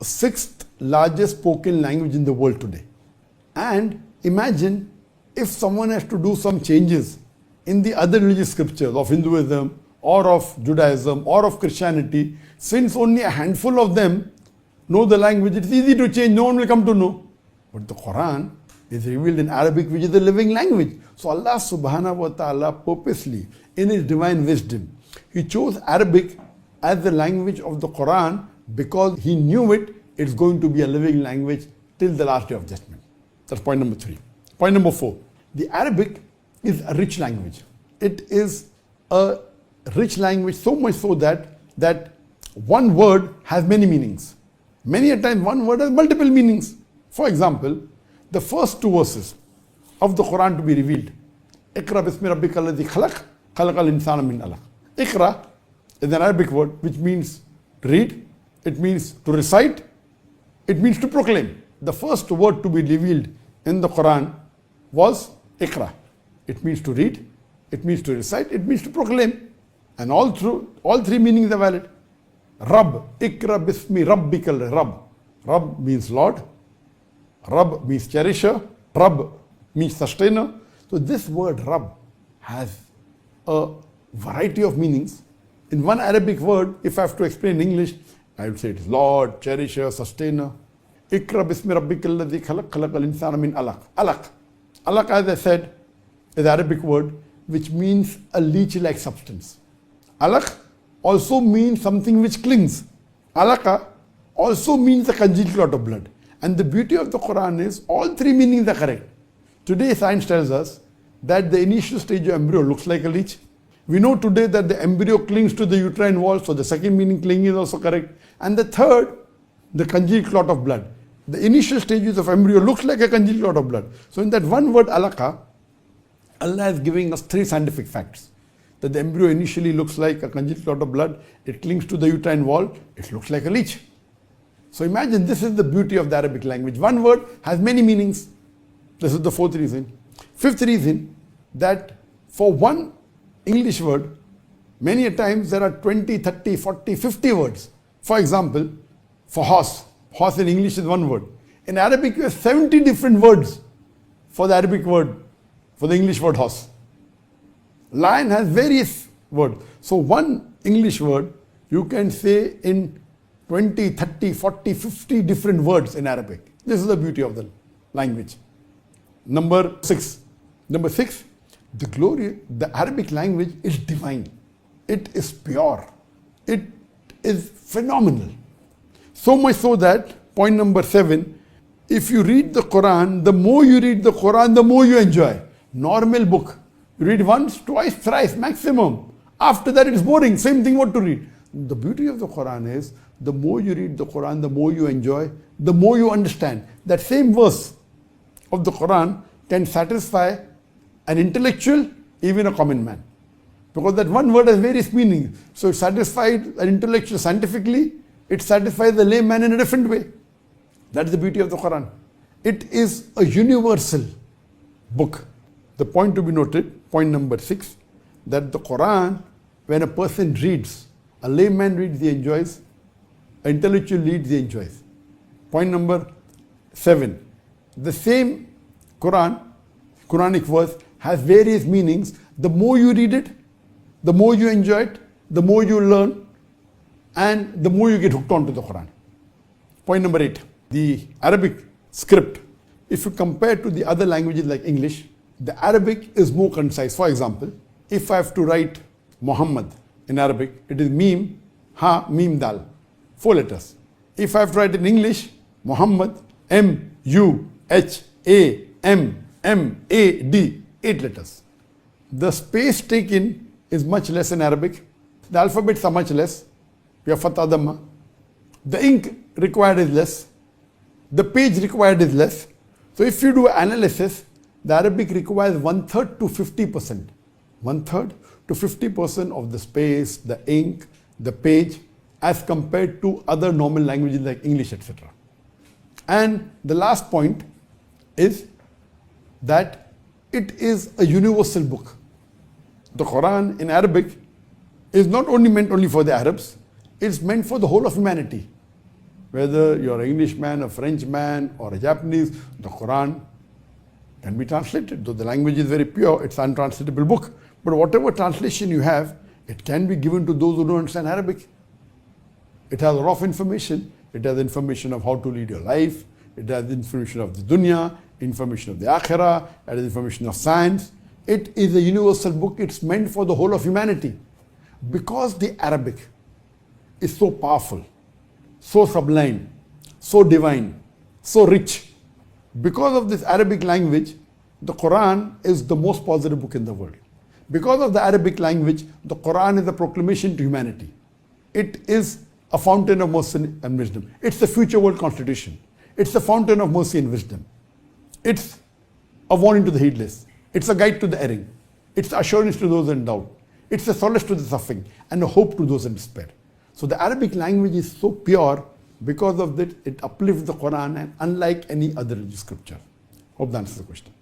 sixth largest spoken language in the world today. And imagine if someone has to do some changes in the other religious scriptures of Hinduism or of Judaism or of Christianity, since only a handful of them know the language, it's easy to change, no one will come to know. But the Quran is revealed in Arabic, which is the living language. So Allah subhanahu wa ta'ala purposely, in His divine wisdom, He chose Arabic as the language of the Quran because He knew it's going to be a living language till the last day of judgment. That's point number 3. Point number 4. The Arabic is a rich language. It is a rich language, so much so that one word has many meanings. Many a time one word has multiple meanings. For example, the first 2 verses of the Quran to be revealed. Iqra bismi rabbika alladhi khalaq, khalaqal insana min alaq. Iqra is an Arabic word which means to read, it means to recite, it means to proclaim. The first word to be revealed in the Quran was Iqra. It means to read, it means to recite, it means to proclaim. And all 3 meanings are valid. Rabb, Iqra bismi rabbikal Rabb. Rabb means Lord. Rabb means cherisher. Rabb means sustainer. So this word Rabb has a variety of meanings. In one Arabic word, if I have to explain in English, I would say it is Lord, cherisher, sustainer. Iqra bismi rabbikal ladhi khalaq, khalaqal insana min alaq. Alaq. Alaq, as I said, is an Arabic word which means a leech-like substance. Alaq also means something which clings. Alaqa also means a congealed clot of blood. And the beauty of the Quran is all 3 meanings are correct. Today science tells us that the initial stage of embryo looks like a leech. We know today that the embryo clings to the uterine wall, so the second meaning, clinging, is also correct. And the third, the congealed clot of blood. The initial stages of embryo looks like a congealed clot of blood. So in that one word alaqa, Allah is giving us 3 scientific facts. That the embryo initially looks like a congealed clot of blood, it clings to the uterine wall, it looks like a leech. So imagine, this is the beauty of the Arabic language. One word has many meanings. This is the 4th reason. 5th reason, that for one English word, many a times there are 20, 30, 40, 50 words. For example, for horse. Horse in English is one word. In Arabic, you have 70 different words for the Arabic word, for the English word horse. Lion has various words. So one English word, you can say in 20, 30, 40, 50 different words in Arabic. This is the beauty of the language. Number 6. The Arabic language is divine. It is pure. It is phenomenal. So much so that, point number 7, if you read the Quran, the more you read the Quran, the more you enjoy. Normal book, you read once, twice, thrice, maximum. After that it is boring, same thing what to read. The beauty of the Quran is, the more you read the Quran, the more you enjoy, the more you understand. That same verse of the Quran can satisfy an intellectual, even a common man. Because that one word has various meanings. So it satisfies an intellectual scientifically, it satisfies the layman in a different way. That is the beauty of the Quran. It is a universal book. The point to be noted, point number 6, that the Quran, when a person reads, a layman reads, he enjoys, an intellectual reads, he enjoys. Point number 7, the same Quranic verse has various meanings. The more you read it, the more you enjoy it, the more you learn, and the more you get hooked onto the Quran. Point number 8, the Arabic script, if you compare to the other languages like English, the Arabic is more concise. For example, if I have to write Muhammad in Arabic, it is Mim, Ha, Mim, Dal, 4 letters. If I have to write in English, Muhammad, M, U, H, A, M, M, A, D, 8 letters. The space taken is much less in Arabic. The alphabets are much less. We have Fatha Dhamma. The ink required is less. The page required is less. So if you do analysis, the Arabic requires 1/3 to 50%. 1/3 to 50% of the space, the ink, the page, as compared to other normal languages like English, etc. And the last point is that it is a universal book. The Quran in Arabic is not only meant only for the Arabs, it's meant for the whole of humanity. Whether you're an Englishman, a Frenchman, or a Japanese, the Quran can be translated. Though the language is very pure, it's an untranslatable book. But whatever translation you have, it can be given to those who don't understand Arabic. It has a lot of information. It has information of how to lead your life. It has information of the dunya, information of the akhirah, it has information of science. It is a universal book. It's meant for the whole of humanity. Because the Arabic is so powerful, so sublime, so divine, so rich. Because of this Arabic language, the Quran is the most positive book in the world. Because of the Arabic language, the Quran is a proclamation to humanity. It is a fountain of mercy and wisdom. It's the future world constitution. It's the fountain of mercy and wisdom. It's a warning to the heedless. It's a guide to the erring. It's assurance to those in doubt. It's a solace to the suffering and a hope to those in despair. So the Arabic language is so pure. Because of that, it uplifts the Quran and unlike any other religious scripture. Hope that answers the question.